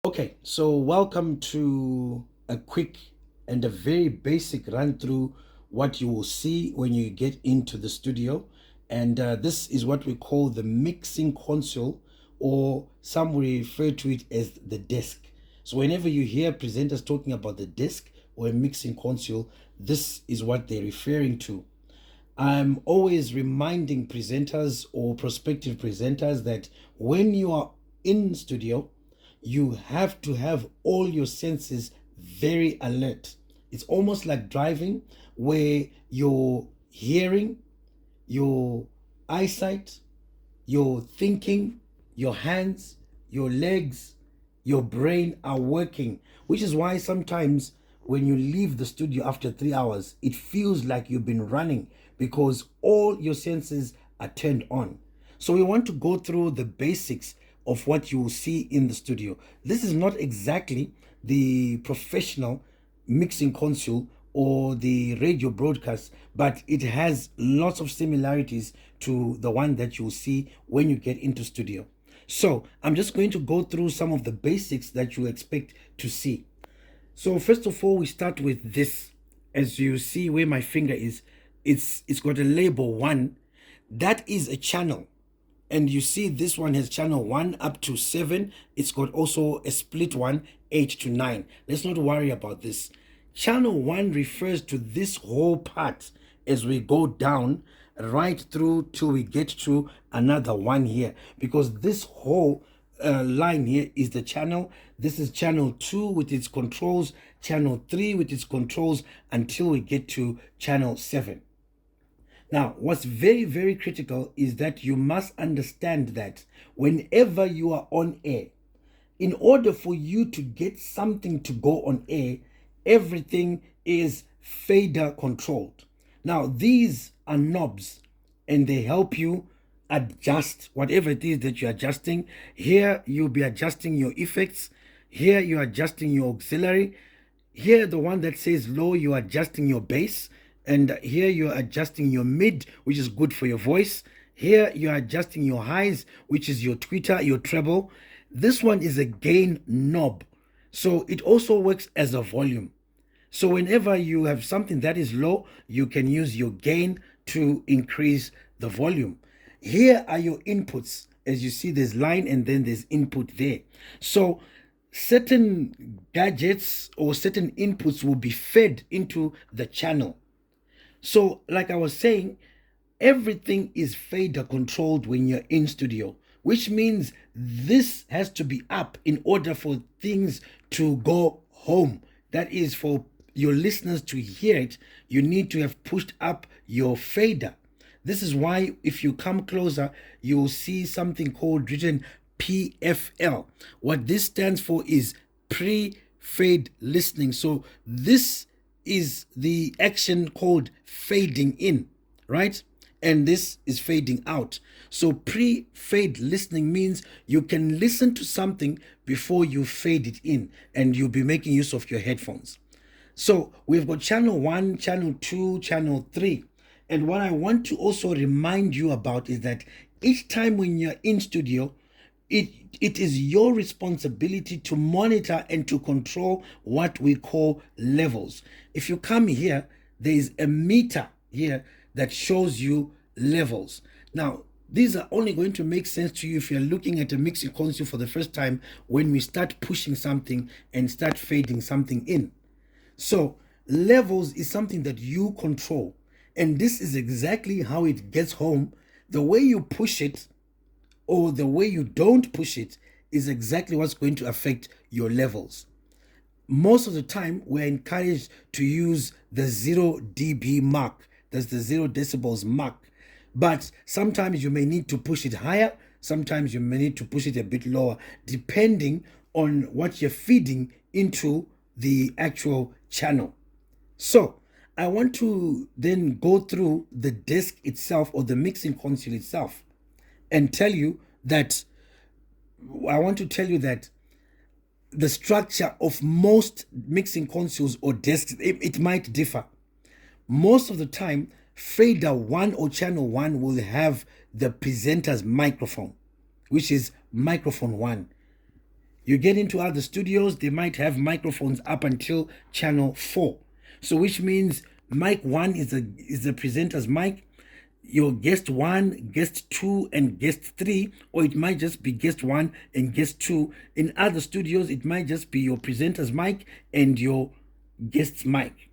Okay, so welcome to a quick and a very basic run through what you will see when you get into the studio. And this is what we call the mixing console, or some refer to it as the desk. So whenever you hear presenters talking about the desk or a mixing console, this is what they're referring to. I'm always reminding presenters or prospective presenters that when you are in studio, you have to have all your senses very alert. It's almost like driving, where your hearing, your eyesight, your thinking, your hands, your legs, your brain are working, which is why sometimes when you leave the studio after 3 hours, it feels like you've been running because all your senses are turned on. So we want to go through the basics of what you will see in the studio. This is not exactly the professional mixing console or the radio broadcast, but it has lots of similarities to the one that you'll see when you get into studio. So I'm just going to go through some of the basics that you expect to see. So first of all, we start with this. As you see where my finger is, it's got a label 1. That is a channel. And you see this one has channel 1 up to 7. It's got also a split one, 8 to 9. Let's not worry about this. Channel 1 refers to this whole part as we go down right through till we get to another one here, because this whole line here is the channel. This is channel 2 with its controls, channel 3 with its controls, until we get to channel 7. Now, what's very, very critical is that you must understand that whenever you are on air, in order for you to get something to go on air, everything is fader controlled. Now, these are knobs and they help you adjust whatever it is that you're adjusting. Here, you'll be adjusting your effects. Here, you're adjusting your auxiliary. Here, the one that says low, you're adjusting your bass. And here you're adjusting your mid, which is good for your voice. Here you're adjusting your highs, which is your tweeter, your treble. This one is a gain knob. So it also works as a volume. So whenever you have something that is low, you can use your gain to increase the volume. Here are your inputs. As you see, there's line and then there's input there. So certain gadgets or certain inputs will be fed into the channel. So, like I was saying, everything is fader controlled when you're in studio, which means this has to be up in order for things to go home. That is, for your listeners to hear it, you need to have pushed up your fader. This is why if you come closer, you'll see something called written PFL. What this stands for is pre-fade listening. So this is the action called fading in, right? And this is fading out. So pre-fade listening means you can listen to something before you fade it in, and you'll be making use of your headphones. So we've got channel 1, channel 2, channel 3. And what I want to also remind you about is that each time when you're in studio, it is your responsibility to monitor and to control what we call levels. If you come here, there is a meter here that shows you levels. Now, these are only going to make sense to you if you're looking at a mixing console for the first time, when we start pushing something and start fading something in. So levels is something that you control. And this is exactly how it gets home. The way you push it or the way you don't push it is exactly what's going to affect your levels. Most of the time, we're encouraged to use the 0 dB mark. That's the 0 decibels mark. But sometimes you may need to push it higher. Sometimes you may need to push it a bit lower, depending on what you're feeding into the actual channel. So I want to then go through the desk itself, or the mixing console itself, and tell you that the structure of most mixing consoles or desks, it might differ. Most of the time, fader 1 or channel 1 will have the presenter's microphone, which is microphone 1. You get into other studios, they might have microphones up until channel 4. So which means mic 1 is the presenter's mic, your guest 1, guest 2, and guest 3, or it might just be guest 1 and guest 2. In other studios, it might just be your presenter's mic and your guest's mic.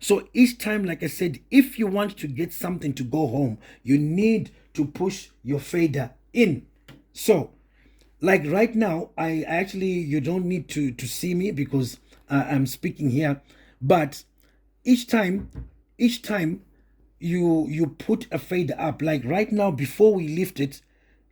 So each time, like I said, if you want to get something to go home, you need to push your fader in. So like right now, I actually, you don't need to see me because I'm speaking here, but each time you put a fader up, like right now, before we lift it,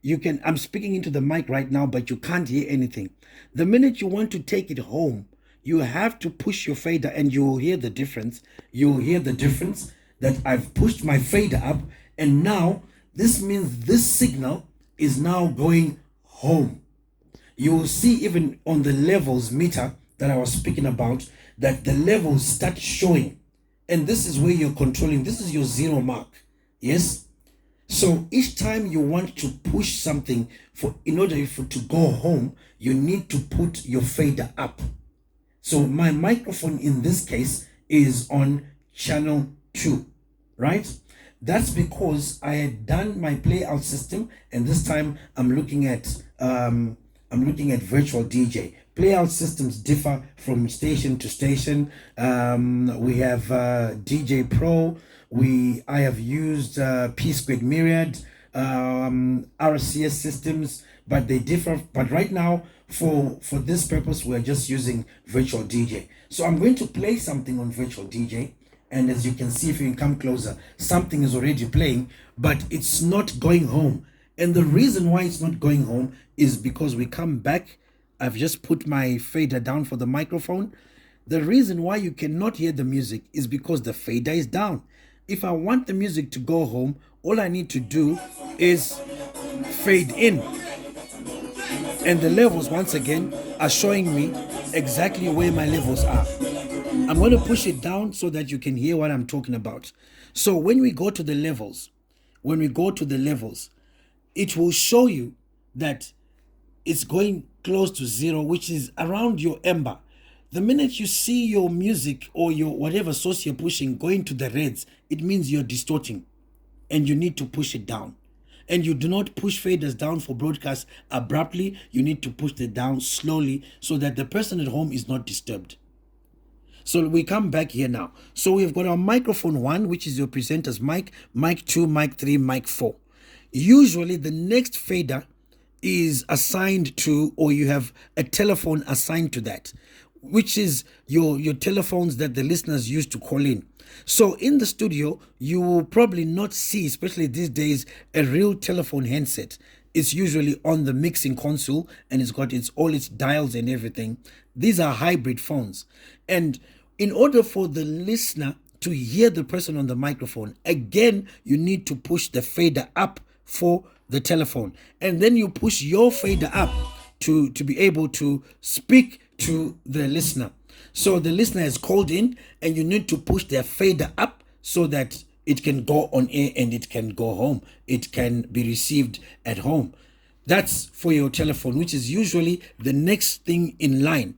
you can, I'm speaking into the mic right now, but you can't hear anything. The minute you want to take it home, you have to push your fader, and you will hear the difference. You'll hear the difference that I've pushed my fader up, and now this means this signal is now going home. You will see even on the levels meter that I was speaking about, that the levels start showing. And this is where you're controlling. This is your 0 mark. Yes? So each time you want to push something, in order for to go home, you need to put your fader up. So my microphone in this case is on channel 2, right? That's because I had done my play out system, and this time I'm looking at virtual DJ. Playout systems differ from station to station. We have DJ Pro. I have used P Squared Myriad, RCS systems, but they differ. But right now, for this purpose, we're just using virtual DJ. So I'm going to play something on virtual DJ, and as you can see, if you can come closer, something is already playing, but it's not going home. And the reason why it's not going home is because we come back. I've just put my fader down for the microphone. The reason why you cannot hear the music is because the fader is down. If I want the music to go home, all I need to do is fade in. And the levels, once again, are showing me exactly where my levels are. I'm going to push it down so that you can hear what I'm talking about. So when we go to the levels, it will show you that it's going close to 0, which is around your amber. The minute you see your music or your whatever source you're pushing going to the reds, it means you're distorting, and you need to push it down. And you do not push faders down for broadcast abruptly. You need to push it down slowly so that the person at home is not disturbed. So we come back here now. So we've got our microphone 1, which is your presenter's mic, mic 2, mic 3, mic 4. Usually the next fader is assigned to, or you have a telephone assigned to that, which is your telephones that the listeners use to call in. So in the studio, you will probably not see, especially these days, a real telephone handset. It's usually on the mixing console, and it's got all its dials and everything. These are hybrid phones. And in order for the listener to hear the person on the microphone, again, you need to push the fader up for the telephone, and then you push your fader up to be able to speak to the listener. So the listener has called in, and you need to push their fader up so that it can go on air and it can go home. It can be received at home. That's for your telephone, which is usually the next thing in line.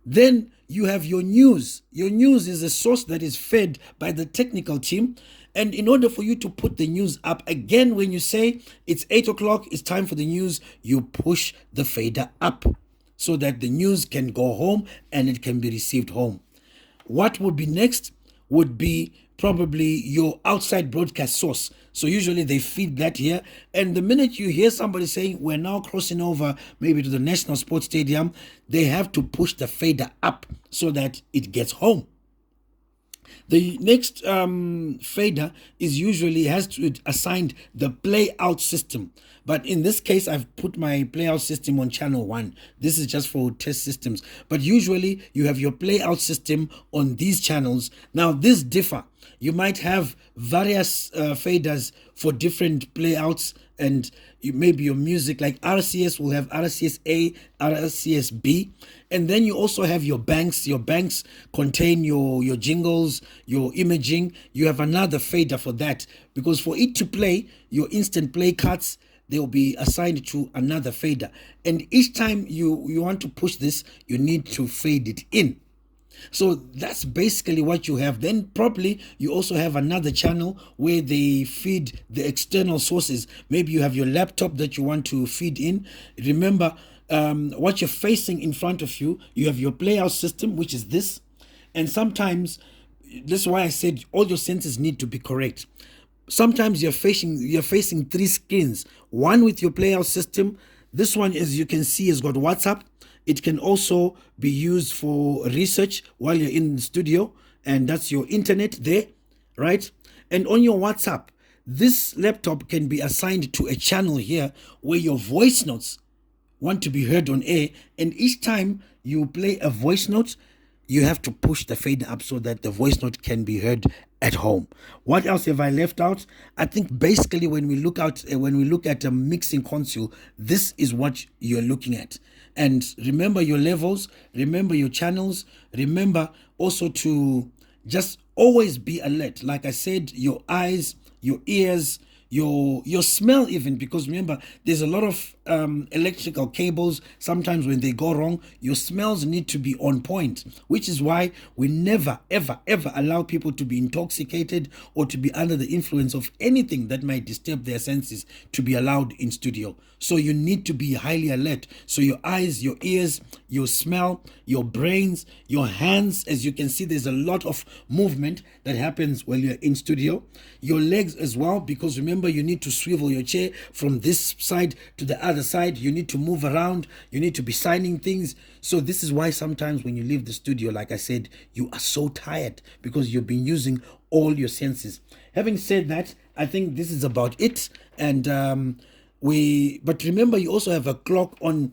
Then you have your news. Your news is a source that is fed by the technical team. And in order for you to put the news up, again, when you say it's 8 o'clock, it's time for the news, you push the fader up so that the news can go home and it can be received home. What would be next would be probably your outside broadcast source. So usually they feed that here. And the minute you hear somebody saying, we're now crossing over maybe to the National Sports Stadium, they have to push the fader up so that it gets home. The next fader is usually has to assigned the play out system. But in this case, I've put my play out system on channel 1. This is just for test systems. But usually you have your play out system on these channels. Now, this differ. You might have various faders for different playouts, and maybe your music, like RCS will have RCS A, RCS B, and then you also have your banks. Your banks contain your jingles, your imaging. You have another fader for that, because for it to play, your instant play cuts, they will be assigned to another fader. And each time you want to push this, you need to fade it in. So that's basically what you have. Then probably you also have another channel where they feed the external sources. Maybe you have your laptop that you want to feed in. Remember, what you're facing in front of you, you have your playout system, which is this. And sometimes, this is why I said all your senses need to be correct. Sometimes you're facing three screens. One with your playout system. This one, as you can see, has got WhatsApp. It can also be used for research while you're in the studio, and that's your internet there, right? And on your WhatsApp, this laptop can be assigned to a channel here where your voice notes want to be heard on air, and each time you play a voice note, you have to push the fader up so that the voice note can be heard at home. What else have I left out? I think basically when we look at a mixing console, this is what you're looking at. And remember your levels, remember your channels, remember also to just always be alert. Like I said, your eyes, your ears, your smell even, because remember there's a lot of electrical cables. Sometimes when they go wrong, your smells need to be on point, which is why we never ever allow people to be intoxicated or to be under the influence of anything that might disturb their senses to be allowed in studio. So you need to be highly alert. So your eyes, your ears, your smell, your brains, your hands, as you can see, there's a lot of movement that happens while you're in studio. Your legs as well, because remember you need to swivel your chair from this side to the other side. You need to move around. You need to be signing things. So this is why sometimes when you leave the studio, like I said, you are so tired because you've been using all your senses. Having said that, I think this is about it. And but remember, you also have a clock on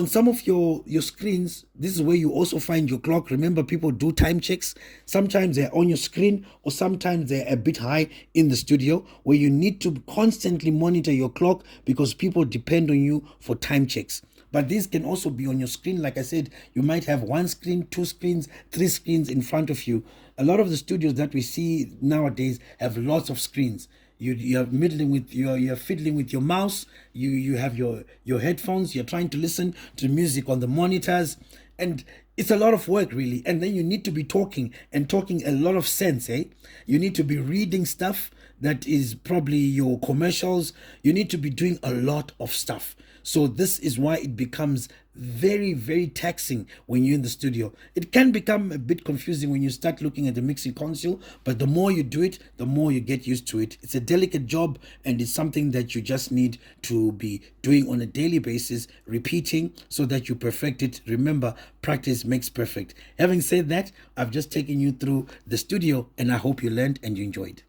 some of your screens. This is where you also find your clock. Remember, people do time checks. Sometimes they're on your screen, or sometimes they're a bit high in the studio, where you need to constantly monitor your clock because people depend on you for time checks. But these can also be on your screen. Like I said, you might have one screen, two screens, three screens in front of you. A lot of the studios that we see nowadays have lots of screens. You're fiddling with your mouse. You have your headphones. You're trying to listen to music on the monitors, and it's a lot of work really. And then you need to be talking a lot of sense. You need to be reading stuff that is probably your commercials. You need to be doing a lot of stuff. So this is why it becomes very, very taxing when you're in the studio. It can become a bit confusing when you start looking at the mixing console, but the more you do it, the more you get used to it. It's a delicate job, and it's something that you just need to be doing on a daily basis, repeating so that you perfect it. Remember, practice makes perfect. Having said that, I've just taken you through the studio, and I hope you learned and you enjoyed.